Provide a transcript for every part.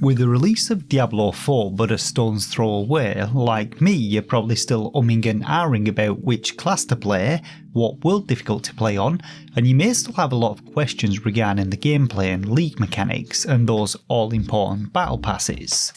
With the release of Diablo 4 but a stone's throw away, like me you're probably still umming and ahhing about which class to play, what world difficulty to play on, and you may still have a lot of questions regarding the gameplay and league mechanics and those all important battle passes.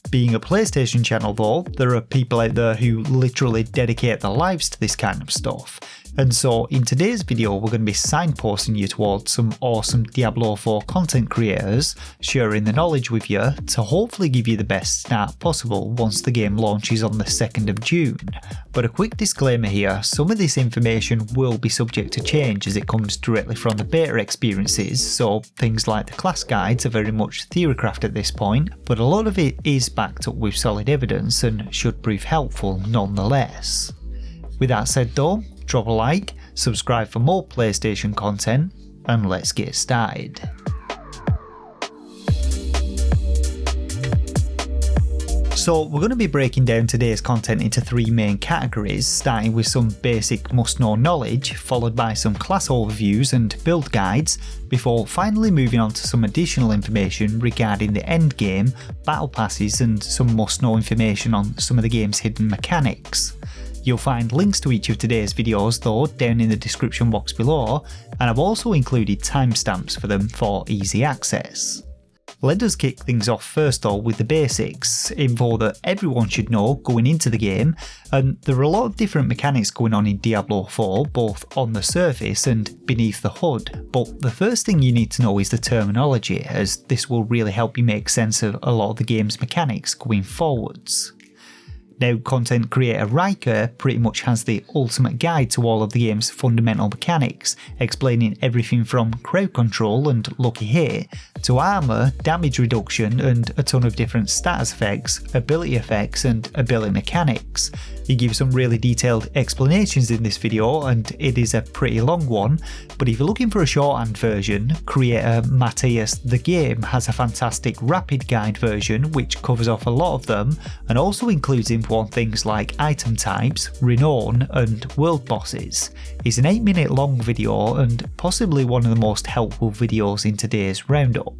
Being a PlayStation channel though, there are people out there who literally dedicate their lives to this kind of stuff, and so in today's video we're going to be signposting you towards some awesome Diablo 4 content creators, sharing the knowledge with you to hopefully give you the best start possible once the game launches on the 2nd of June. But a quick disclaimer here, some of this information will be subject to change as it comes directly from the beta experiences, so things like the class guides are very much theorycraft at this point, but a lot of it is backed up with solid evidence and should prove helpful nonetheless. With that said though, drop a like, subscribe for more PlayStation content, and let's get started. So we're going to be breaking down today's content into 3 main categories, starting with some basic must-know knowledge, followed by some class overviews and build guides, before finally moving on to some additional information regarding the endgame, battle passes and some must-know information on some of the game's hidden mechanics. You'll find links to each of today's videos though down in the description box below, and I've also included timestamps for them for easy access. Let us kick things off first though with the basics, info that everyone should know going into the game, and there are a lot of different mechanics going on in Diablo 4 both on the surface and beneath the hood, but the first thing you need to know is the terminology, as this will really help you make sense of a lot of the game's mechanics going forwards. Now, content creator Riker pretty much has the ultimate guide to all of the game's fundamental mechanics, explaining everything from crowd control and lucky hit, to armour, damage reduction and a ton of different status effects, ability effects and ability mechanics. He gives some really detailed explanations in this video and it is a pretty long one, but if you're looking for a shorthand version, creator Matthias the Game has a fantastic rapid guide version which covers off a lot of them and also includes info on things like item types, renown and world bosses. It's an 8-minute long video and possibly one of the most helpful videos in today's roundup.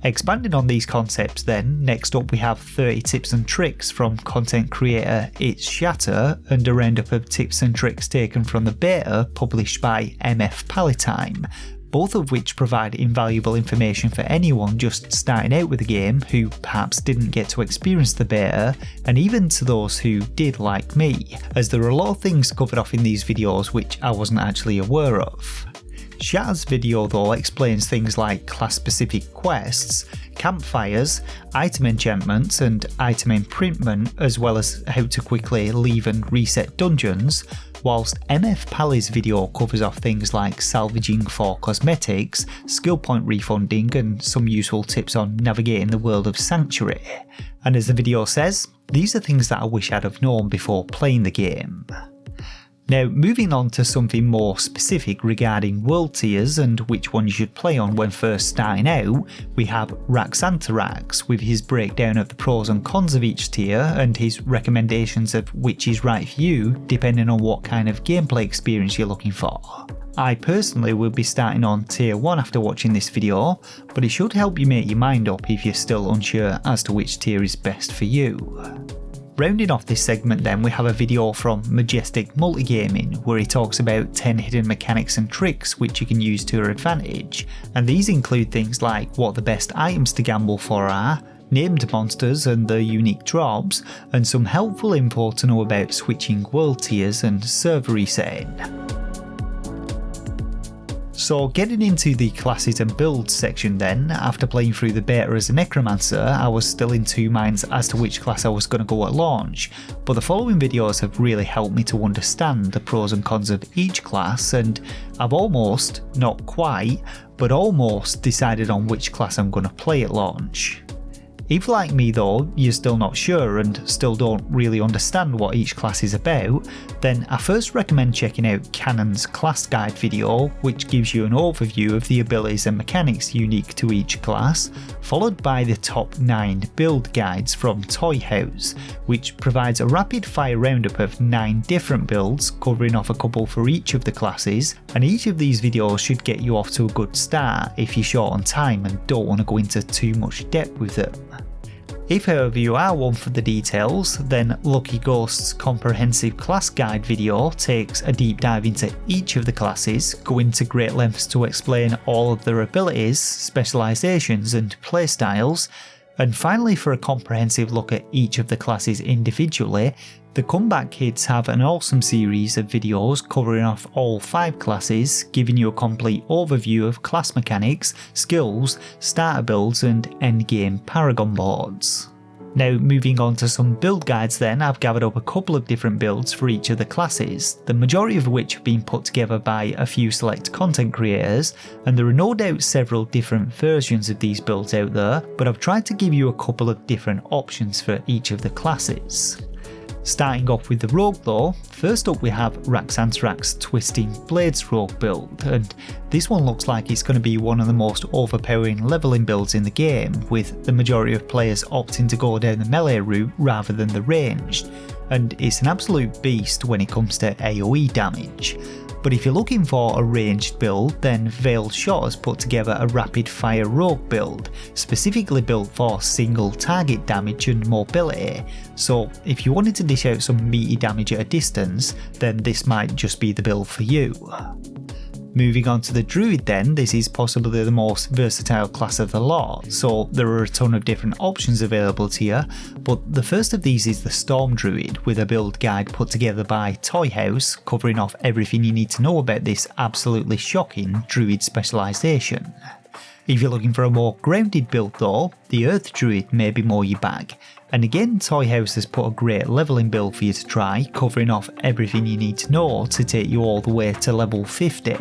Expanding on these concepts then, next up we have 30 tips and tricks from content creator It's Shatter and a roundup of tips and tricks taken from the beta published by MF Palatine, both of which provide invaluable information for anyone just starting out with the game who perhaps didn't get to experience the beta, and even to those who did like me, as there are a lot of things covered off in these videos which I wasn't actually aware of. Shatter's video though explains things like class specific quests, campfires, item enchantments and item imprintment, as well as how to quickly leave and reset dungeons, whilst MF Pally's video covers off things like salvaging for cosmetics, skill point refunding and some useful tips on navigating the world of Sanctuary. And as the video says, these are things that I wish I'd have known before playing the game. Now, moving on to something more specific regarding world tiers and which one you should play on when first starting out, we have Raxantarax with his breakdown of the pros and cons of each tier and his recommendations of which is right for you depending on what kind of gameplay experience you're looking for. I personally will be starting on tier 1 after watching this video, but it should help you make your mind up if you're still unsure as to which tier is best for you. Rounding off this segment then, we have a video from Majestic Multigaming where he talks about 10 hidden mechanics and tricks which you can use to your advantage, and these include things like what the best items to gamble for are, named monsters and their unique drops, and some helpful info to know about switching world tiers and server resetting. So getting into the classes and builds section then, after playing through the beta as a Necromancer, I was still in 2 minds as to which class I was going to go at launch, but the following videos have really helped me to understand the pros and cons of each class, and I've almost, not quite, but almost decided on which class I'm going to play at launch. If like me though, you're still not sure and still don't really understand what each class is about, then I first recommend checking out Canon's class guide video, which gives you an overview of the abilities and mechanics unique to each class, followed by the top 9 build guides from Toy House, which provides a rapid fire roundup of 9 different builds covering off a couple for each of the classes, and each of these videos should get you off to a good start if you're short on time and don't want to go into too much depth with them. If however you are one for the details, then Lucky Ghost's comprehensive class guide video takes a deep dive into each of the classes, going to great lengths to explain all of their abilities, specialisations and playstyles, and finally for a comprehensive look at each of the classes individually, the Comeback Kids have an awesome series of videos covering off all 5 classes, giving you a complete overview of class mechanics, skills, starter builds and endgame Paragon Boards. Now moving on to some build guides then, I've gathered up a couple of different builds for each of the classes, the majority of which have been put together by a few select content creators, and there are no doubt several different versions of these builds out there, but I've tried to give you a couple of different options for each of the classes. Starting off with the Rogue though, first up we have Raxantrax's Twisting Blades Rogue build, and this one looks like it's going to be one of the most overpowering leveling builds in the game, with the majority of players opting to go down the melee route rather than the ranged, and it's an absolute beast when it comes to AoE damage. But if you're looking for a ranged build, then Veiled Shot has put together a rapid fire rogue build, specifically built for single target damage and mobility, so if you wanted to dish out some meaty damage at a distance, then this might just be the build for you. Moving on to the Druid then, this is possibly the most versatile class of the lot, so there are a ton of different options available to you, but the first of these is the Storm Druid, with a build guide put together by Toy House, covering off everything you need to know about this absolutely shocking Druid specialisation. If you're looking for a more grounded build though, the Earth Druid may be more your bag, and again Toy House has put a great leveling build for you to try, covering off everything you need to know to take you all the way to level 50.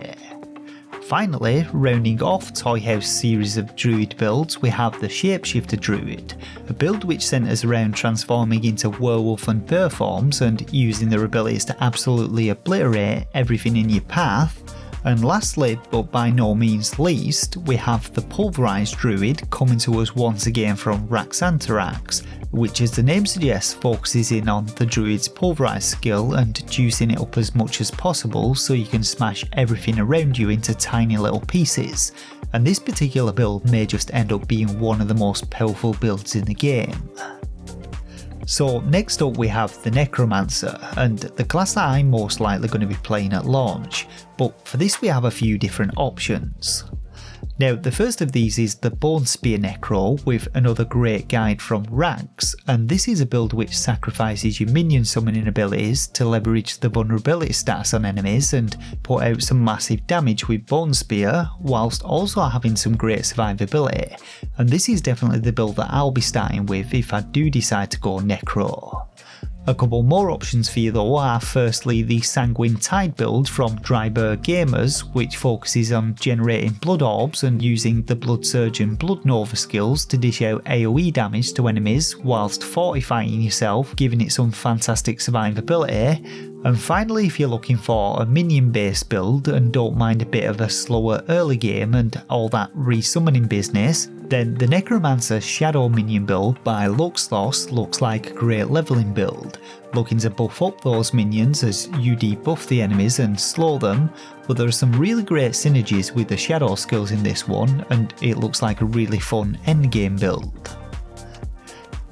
Finally, rounding off Toy House series of Druid builds, we have the Shapeshifter Druid, a build which centres around transforming into werewolf and bear forms and using their abilities to absolutely obliterate everything in your path. And lastly, but by no means least, we have the Pulverize Druid coming to us once again from Raxantrax, which as the name suggests focuses in on the Druid's Pulverize skill and juicing it up as much as possible so you can smash everything around you into tiny little pieces, and this particular build may just end up being one of the most powerful builds in the game. So next up we have the Necromancer, and the class that I'm most likely going to be playing at launch, but for this we have a few different options. Now the first of these is the Bone Spear Necro with another great guide from Rax, and this is a build which sacrifices your minion summoning abilities to leverage the vulnerability stats on enemies and put out some massive damage with Bone Spear, whilst also having some great survivability, and this is definitely the build that I'll be starting with if I do decide to go Necro. A couple more options for you though are firstly the Sanguine Tide build from Drybear Gamers, which focuses on generating blood orbs and using the Blood Surge and Blood Nova skills to dish out AoE damage to enemies whilst fortifying yourself, giving it some fantastic survivability. And finally, if you're looking for a minion based build and don't mind a bit of a slower early game and all that resummoning business, then the Necromancer Shadow Minion build by Luxlos looks like a great leveling build, looking to buff up those minions as you debuff the enemies and slow them, but there are some really great synergies with the shadow skills in this one, and it looks like a really fun endgame build.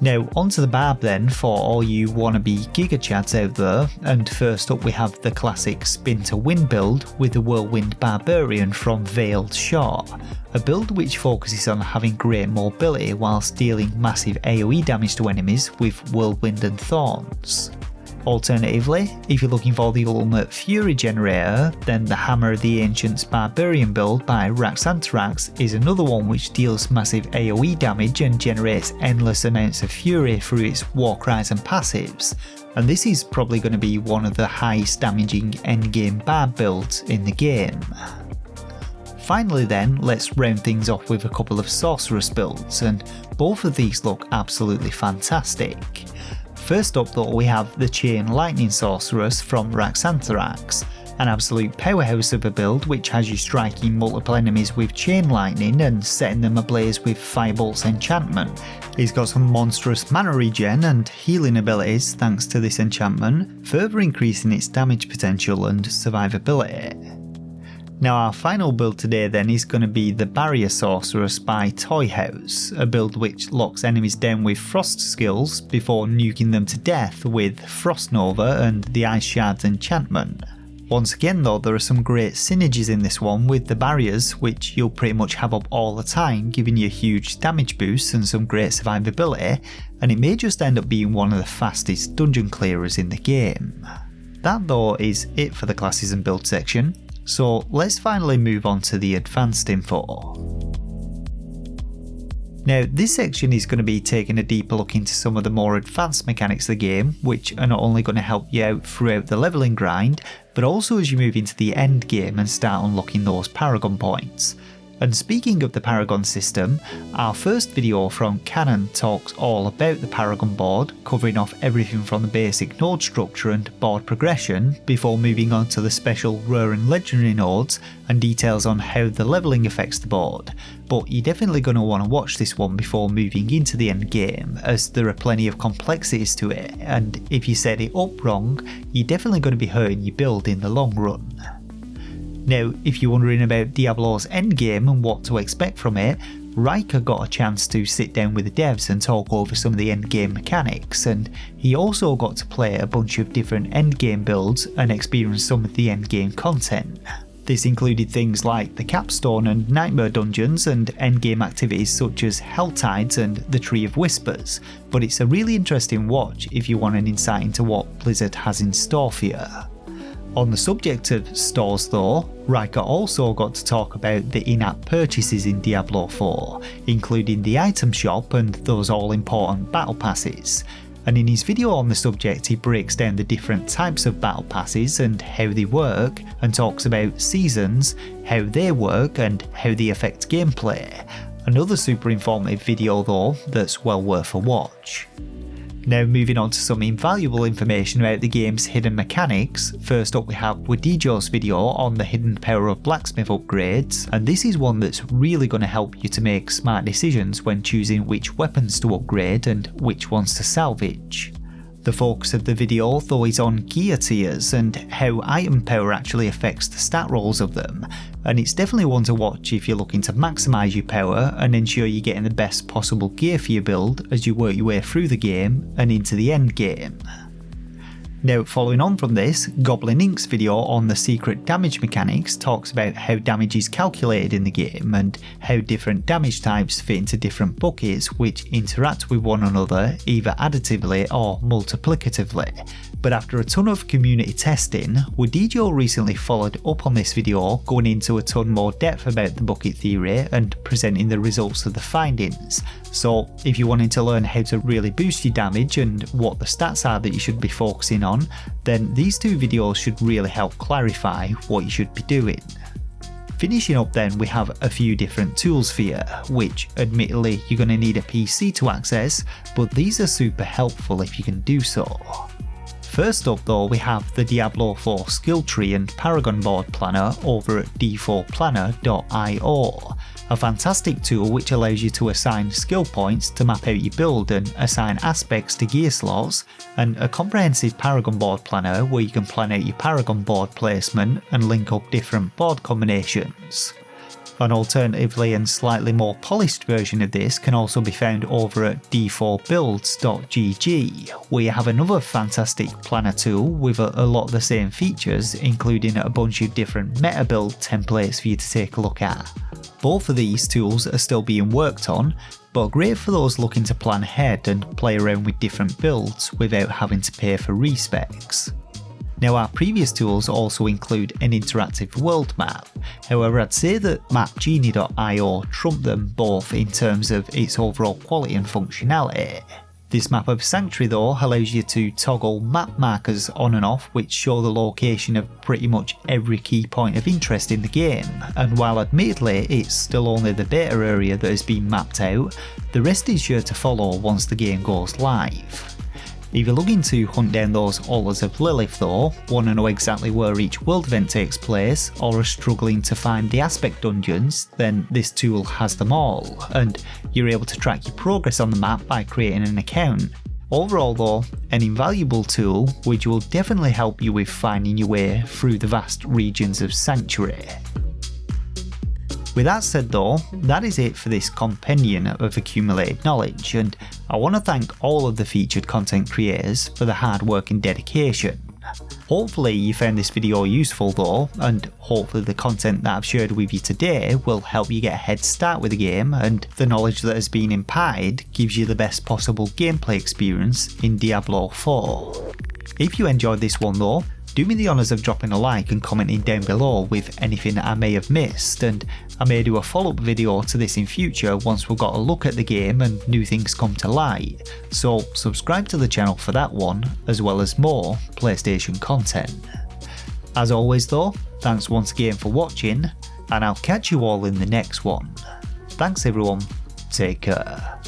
Now onto the Barb then for all you wannabe Giga Chads out there, and first up we have the classic Spin to Win build with the Whirlwind Barbarian from Veiled Shot, a build which focuses on having great mobility whilst dealing massive AoE damage to enemies with Whirlwind and Thorns. Alternatively, if you're looking for the ultimate Fury generator, then the Hammer of the Ancients Barbarian build by Raxantrax is another one which deals massive AoE damage and generates endless amounts of fury through its Warcries and passives, and this is probably going to be one of the highest damaging endgame Barb builds in the game. finally then, let's round things off with a couple of Sorceress builds, and both of these look absolutely fantastic. First up though, we have the Chain Lightning Sorceress from Raxanthrax, an absolute powerhouse of a build which has you striking multiple enemies with Chain Lightning and setting them ablaze with Firebolt's enchantment. He's got some monstrous mana regen and healing abilities thanks to this enchantment, further increasing its damage potential and survivability. Now our final build today then is going to be the Barrier Sorceress by Toy House, a build which locks enemies down with frost skills before nuking them to death with Frost Nova and the Ice Shards enchantment. Once again though, there are some great synergies in this one with the barriers which you'll pretty much have up all the time, giving you huge damage boosts and some great survivability, and it may just end up being one of the fastest dungeon clearers in the game. That though is it for the classes and build section, so let's finally move on to the advanced info. Now this section is going to be taking a deeper look into some of the more advanced mechanics of the game, which are not only going to help you out throughout the leveling grind, but also as you move into the end game and start unlocking those Paragon points. And speaking of the Paragon system, our first video from Canon talks all about the Paragon board, covering off everything from the basic node structure and board progression, before moving on to the special rare and legendary nodes and details on how the leveling affects the board. But you're definitely going to want to watch this one before moving into the end game, as there are plenty of complexities to it, and if you set it up wrong, you're definitely going to be hurting your build in the long run. Now, if you're wondering about Diablo's endgame and what to expect from it, Riker got a chance to sit down with the devs and talk over some of the endgame mechanics, and he also got to play a bunch of different endgame builds and experience some of the endgame content. This included things like the Capstone and Nightmare dungeons and endgame activities such as Helltides and the Tree of Whispers, but it's a really interesting watch if you want an insight into what Blizzard has in store for you. On the subject of stores though, Riker also got to talk about the in-app purchases in Diablo 4, including the item shop and those all-important battle passes. And in his video on the subject he breaks down the different types of battle passes and how they work, and talks about seasons, how they work and how they affect gameplay. Another super informative video though that's well worth a watch. Now moving on to some invaluable information about the game's hidden mechanics, first up we have Wadijo's video on the hidden power of Blacksmith upgrades, and this is one that's really going to help you to make smart decisions when choosing which weapons to upgrade and which ones to salvage. The focus of the video though is on gear tiers and how item power actually affects the stat rolls of them, and it's definitely one to watch if you're looking to maximise your power and ensure you're getting the best possible gear for your build as you work your way through the game and into the end game. Now following on from this, Goblin Ink's video on the secret damage mechanics talks about how damage is calculated in the game and how different damage types fit into different buckets which interact with one another either additively or multiplicatively. But after a ton of community testing, Wadijo recently followed up on this video, going into a ton more depth about the bucket theory and presenting the results of the findings. So if you're wanting to learn how to really boost your damage and what the stats are that you should be focusing on, then these two videos should really help clarify what you should be doing. Finishing up then, we have a few different tools for you, which admittedly you're going to need a PC to access, but these are super helpful if you can do so. First up though, we have the Diablo 4 skill tree and Paragon board planner over at d4planner.io, a fantastic tool which allows you to assign skill points to map out your build and assign aspects to gear slots, and a comprehensive Paragon board planner where you can plan out your Paragon board placement and link up different board combinations. An alternatively and slightly more polished version of this can also be found over at d4builds.gg, where you have another fantastic planner tool with a lot of the same features, including a bunch of different meta build templates for you to take a look at. Both of these tools are still being worked on, but great for those looking to plan ahead and play around with different builds without having to pay for respecs. Now our previous tools also include an interactive world map, however I'd say that mapgenie.io trumped them both in terms of its overall quality and functionality. This map of Sanctuary though allows you to toggle map markers on and off which show the location of pretty much every key point of interest in the game, and while admittedly it's still only the beta area that has been mapped out, the rest is sure to follow once the game goes live. If you're looking to hunt down those Altars of Lilith though, want to know exactly where each world event takes place, or are struggling to find the aspect dungeons, then this tool has them all, and you're able to track your progress on the map by creating an account. Overall though, an invaluable tool which will definitely help you with finding your way through the vast regions of Sanctuary. With that said though, that is it for this compendium of accumulated knowledge, and I want to thank all of the featured content creators for the hard work and dedication. Hopefully you found this video useful though, and hopefully the content that I've shared with you today will help you get a head start with the game, and the knowledge that has been imparted gives you the best possible gameplay experience in Diablo 4. If you enjoyed this one though, do me the honours of dropping a like and commenting down below with anything that I may have missed, and I may do a follow-up video to this in future once we've got a look at the game and new things come to light, so subscribe to the channel for that one, as well as more PlayStation content. As always though, thanks once again for watching, and I'll catch you all in the next one. Thanks everyone, take care.